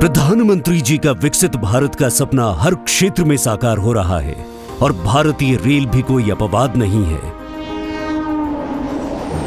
प्रधानमंत्री जी का विकसित भारत का सपना हर क्षेत्र में साकार हो रहा है और भारतीय रेल भी कोई अपवाद नहीं है।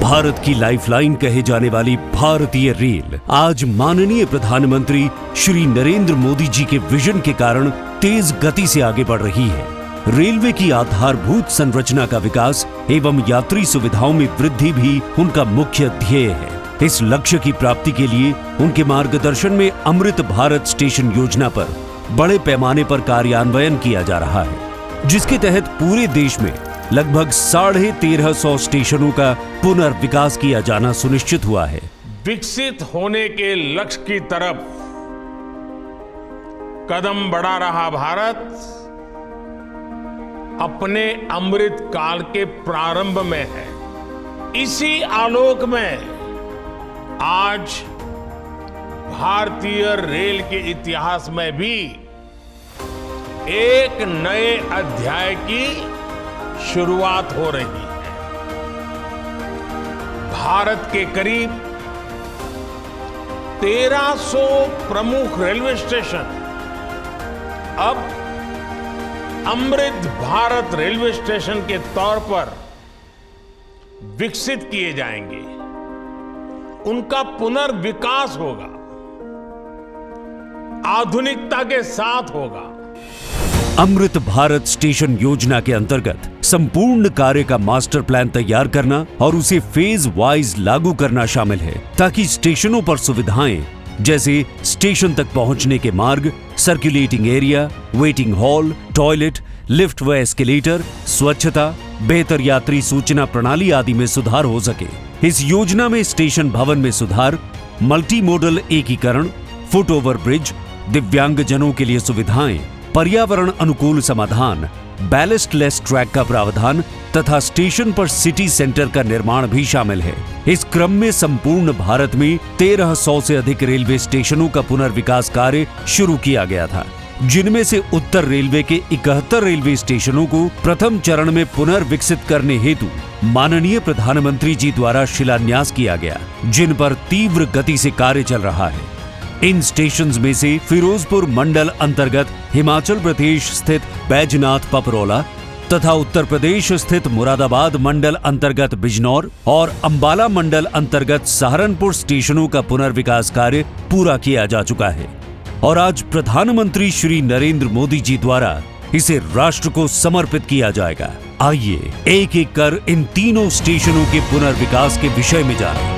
भारत की लाइफलाइन कहे जाने वाली भारतीय रेल आज माननीय प्रधानमंत्री श्री नरेंद्र मोदी जी के विजन के कारण तेज गति से आगे बढ़ रही है। रेलवे की आधारभूत संरचना का विकास एवं यात्री सुविधाओं में वृद्धि भी उनका मुख्य ध्येय है। इस लक्ष्य की प्राप्ति के लिए उनके मार्गदर्शन में अमृत भारत स्टेशन योजना पर बड़े पैमाने पर कार्यान्वयन किया जा रहा है, जिसके तहत पूरे देश में लगभग 1350 स्टेशनों का पुनर्विकास किया जाना सुनिश्चित हुआ है। विकसित होने के लक्ष्य की तरफ कदम बढ़ा रहा भारत अपने अमृत काल के प्रारंभ में है। इसी आलोक में आज भारतीय रेल के इतिहास में भी एक नए अध्याय की शुरुआत हो रही है। भारत के करीब 1300 प्रमुख रेलवे स्टेशन अब अमृत भारत रेलवे स्टेशन के तौर पर विकसित किए जाएंगे। उनका पुनर्विकास होगा, आधुनिकता के साथ होगा। अमृत भारत स्टेशन योजना के अंतर्गत संपूर्ण कार्य का मास्टर प्लान तैयार करना और उसे फेज वाइज लागू करना शामिल है, ताकि स्टेशनों पर सुविधाएं जैसे स्टेशन तक पहुंचने के मार्ग, circulating area, waiting hall, toilet, lift व एस्केलेटर, स्वच्छता, बेहतर यात्री सूचना प्रणाली आदि में सुधार हो सके। इस योजना में स्टेशन भवन में सुधार, मल्टी मोडल एकीकरण, फुट ओवर ब्रिज, दिव्यांगजनों के लिए सुविधाएं, पर्यावरण अनुकूल समाधान, बैलेस्ट लेस ट्रैक का प्रावधान तथा स्टेशन पर सिटी सेंटर का निर्माण भी शामिल है। इस क्रम में संपूर्ण भारत में 1300 से अधिक रेलवे स्टेशनों का पुनर्विकास कार्य शुरू किया गया था, जिनमें से उत्तर रेलवे के 71 रेलवे स्टेशनों को प्रथम चरण में पुनर्विकसित करने हेतु माननीय प्रधानमंत्री जी द्वारा शिलान्यास किया गया, जिन पर तीव्र गति से कार्य चल रहा है। इन स्टेशंस में से फिरोजपुर मंडल अंतर्गत हिमाचल प्रदेश स्थित बैजनाथ पपरोला तथा उत्तर प्रदेश स्थित मुरादाबाद मंडल अंतर्गत बिजनौर और अंबाला मंडल अंतर्गत सहारनपुर स्टेशनों का पुनर्विकास कार्य पूरा किया जा चुका है और आज प्रधानमंत्री श्री नरेंद्र मोदी जी द्वारा इसे राष्ट्र को समर्पित किया जाएगा। आइए एक एक कर इन तीनों स्टेशनों के पुनर्विकास के विषय में जानें।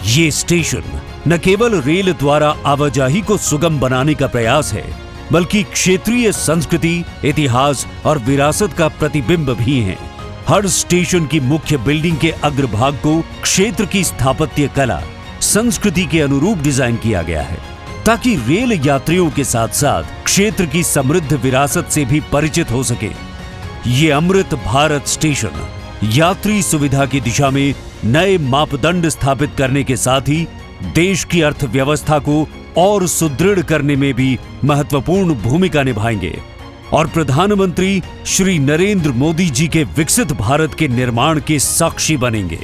ये स्टेशन न केवल रेल द्वारा आवाजाही को सुगम बनाने का प्रयास है, बल्कि क्षेत्रीय संस्कृति, इतिहास और विरासत का प्रतिबिंब भी है। हर स्टेशन की मुख्य बिल्डिंग के अग्रभाग को क्षेत्र की स्थापत्य कला, संस्कृति के अनुरूप डिजाइन किया गया है, ताकि रेल यात्रियों के साथ साथ क्षेत्र की समृद्ध विरासत से भी परिचित हो सके। ये अमृत भारत स्टेशन यात्री सुविधा की दिशा में नए मापदंड स्थापित करने के साथ ही देश की अर्थव्यवस्था को और सुदृढ़ करने में भी महत्वपूर्ण भूमिका निभाएंगे और प्रधानमंत्री श्री नरेंद्र मोदी जी के विकसित भारत के निर्माण के साक्षी बनेंगे।